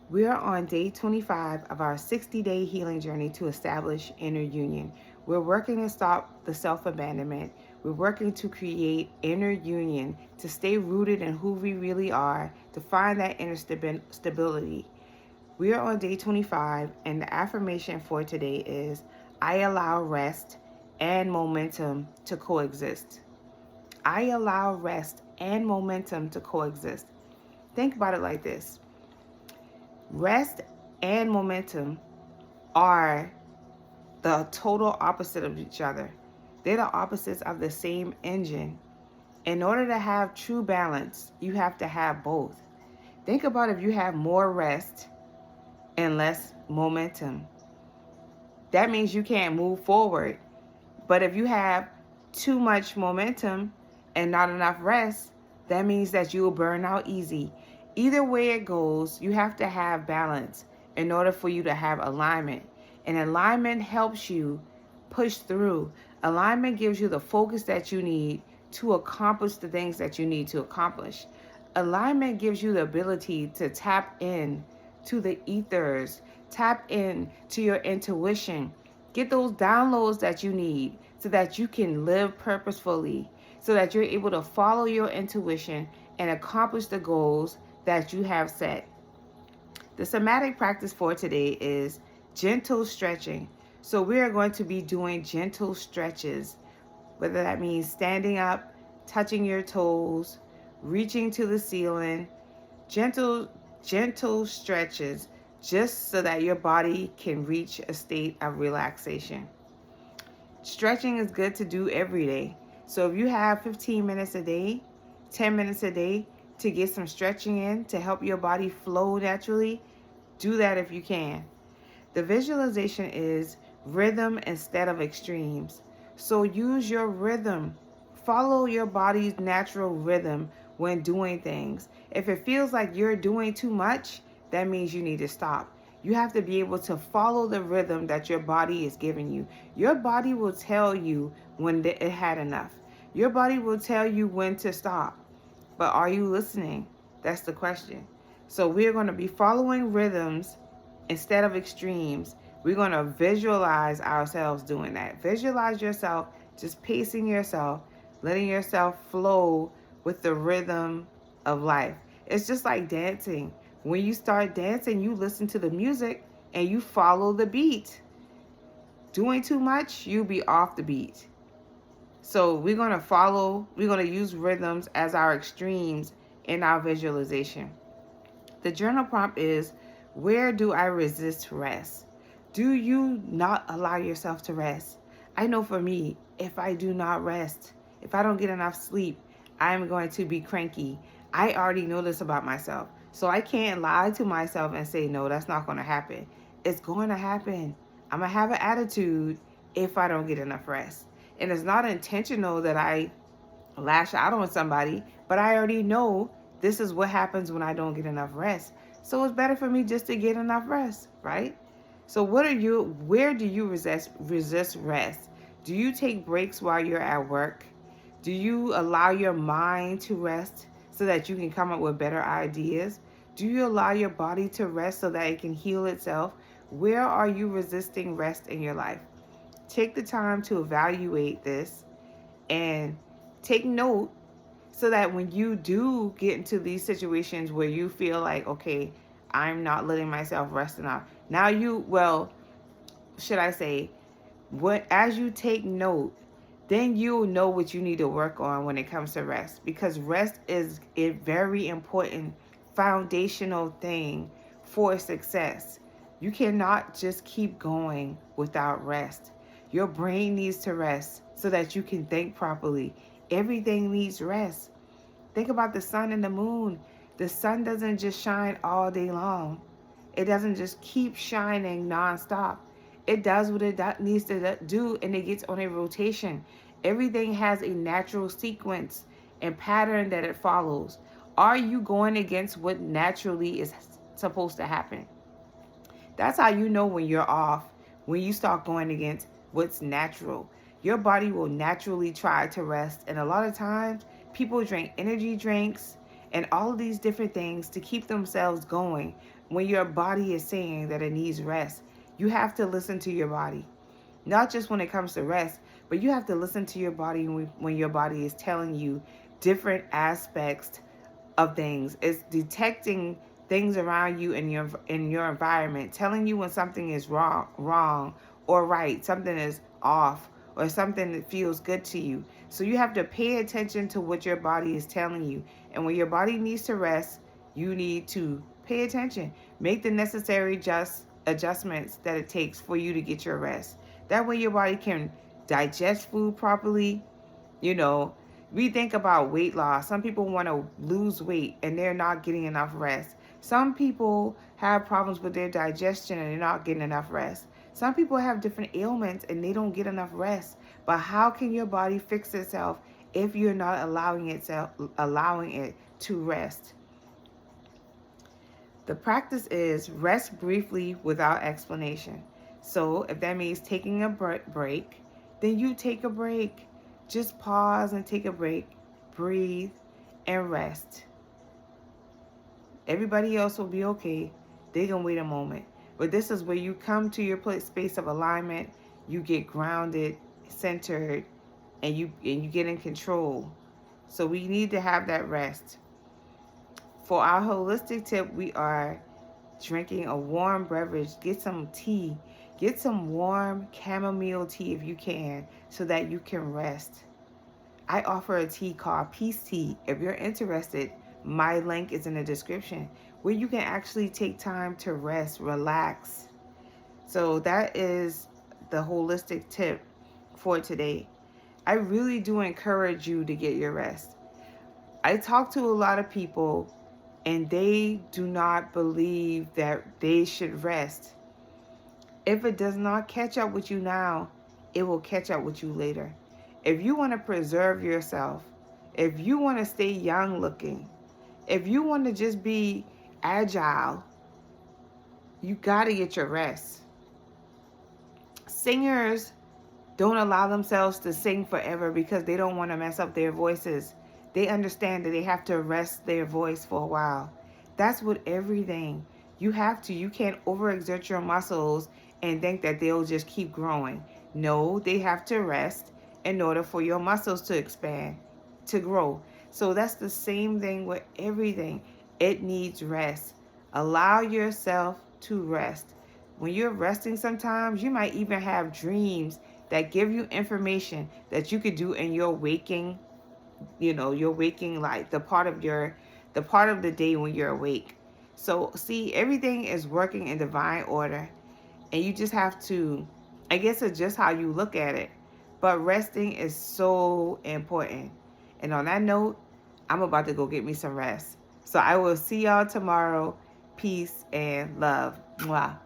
We are on day 25 of our 60-day healing journey to establish inner union. We're working to stop the self-abandonment. We're working to create inner union, to stay rooted in who we really are, to find that inner stability. We are on day 25, and the affirmation for today is, I allow rest and momentum to coexist. I allow rest and momentum to coexist. Think about it like this. Rest and momentum are the total opposite of each other. They're the opposites of the same engine. In order to have true balance, you have to have both. Think about if you have more rest and less momentum. That means you can't move forward. But if you have too much momentum and not enough rest, that means that you will burn out easy. Either way it goes, you have to have balance in order for you to have alignment. And alignment helps you push through. Alignment gives you the focus that you need to accomplish the things that you need to accomplish. Alignment gives you the ability to tap in to the ethers, tap in to your intuition, get those downloads that you need so that you can live purposefully, so that you're able to follow your intuition and accomplish the goals that you have set. The somatic practice for today is gentle stretching. So we are going to be doing gentle stretches, whether that means standing up, touching your toes, reaching to the ceiling, gentle stretches just so that your body can reach a state of relaxation. Stretching is good to do every day. So if you have 15 minutes a day, 10 minutes a day to get some stretching in to help your body flow naturally, do that if you can. The visualization is rhythm instead of extremes. So use your rhythm. Follow your body's natural rhythm when doing things. If it feels like you're doing too much, that means you need to stop. You have to be able to follow the rhythm that your body is giving you. Your body will tell you when it had enough. Your body will tell you when to stop. But are you listening? That's the question. So we're going to be following rhythms instead of extremes. We're going to visualize ourselves doing that. Visualize yourself just pacing yourself, letting yourself flow with the rhythm of life. It's just like dancing. When you start dancing, you listen to the music and you follow the beat. Doing too much, you'll be off the beat. So we're going to use rhythms as our extremes in our visualization. The journal prompt is, where do I resist rest? Do you not allow yourself to rest? I know for me, if I do not rest, if I don't get enough sleep, I'm going to be cranky. I already know this about myself. So I can't lie to myself and say, no, that's not going to happen. It's going to happen. I'm going to have an attitude if I don't get enough rest. And it's not intentional that I lash out on somebody, but I already know this is what happens when I don't get enough rest. So it's better for me just to get enough rest, right? So where do you resist rest? Do you take breaks while you're at work? Do you allow your mind to rest so that you can come up with better ideas? Do you allow your body to rest so that it can heal itself? Where are you resisting rest in your life? Take the time to evaluate this and take note so that when you do get into these situations where you feel like, okay, I'm not letting myself rest enough. Now as you take note, then you'll know what you need to work on when it comes to rest. Because rest is a very important foundational thing for success. You cannot just keep going without rest. Your brain needs to rest so that you can think properly. Everything needs rest. Think about the sun and the moon. The sun doesn't just shine all day long. It doesn't just keep shining nonstop. It does what it needs to do, and it gets on a rotation. Everything has a natural sequence and pattern that it follows. Are you going against what naturally is supposed to happen? That's how you know when you're off, when you start going against what's natural. Your body will naturally try to rest. And a lot of times, people drink energy drinks and all of these different things to keep themselves going. when your body is saying that it needs rest, you have to listen to your body. Not just when it comes to rest, but you have to listen to your body when your body is telling you different aspects of things. It's detecting things around you in your environment, telling you when something is wrong or right, something is off, or something that feels good to you. So you have to pay attention to what your body is telling you. And when your body needs to rest, you need to pay attention. Make the necessary adjustments that it takes for you to get your rest. That way your body can digest food properly. You know, we think about weight loss. Some people want to lose weight and they're not getting enough rest. Some people have problems with their digestion and they're not getting enough rest. Some people have different ailments and they don't get enough rest. But how can your body fix itself if you're not allowing it to rest? The practice is rest briefly without explanation. So if that means taking a break, then you take a break. Just pause and take a break, breathe, and rest. Everybody else will be okay. They can wait a moment. But this is where you come to your space of alignment. You get grounded, centered, and you get in control. So we need to have that rest. For our holistic tip, we are drinking a warm beverage. Get some tea. Get some warm chamomile tea if you can, so that you can rest. I offer a tea called Peace Tea. If you're interested, my link is in the description, where you can actually take time to rest, relax. So that is the holistic tip for today. I really do encourage you to get your rest. I talk to a lot of people and they do not believe that they should rest. If it does not catch up with you now, it will catch up with you later. If you want to preserve yourself, if you want to stay young looking, if you want to just be agile, you got to get your rest. Singers don't allow themselves to sing forever because they don't want to mess up their voices. They understand that they have to rest their voice for a while. That's with everything. You can't overexert your muscles and think that they'll just keep growing. No, they have to rest in order for your muscles to expand, to grow. So that's the same thing with everything. It needs rest. Allow yourself to rest. When you're resting, sometimes you might even have dreams that give you information that you could do in your waking, your waking life, the part of the day when you're awake. So see, everything is working in divine order, and you just have to, I guess it's just how you look at it. But resting is so important. And on that note, I'm about to go get me some rest. So I will see y'all tomorrow. Peace and love. Mwah.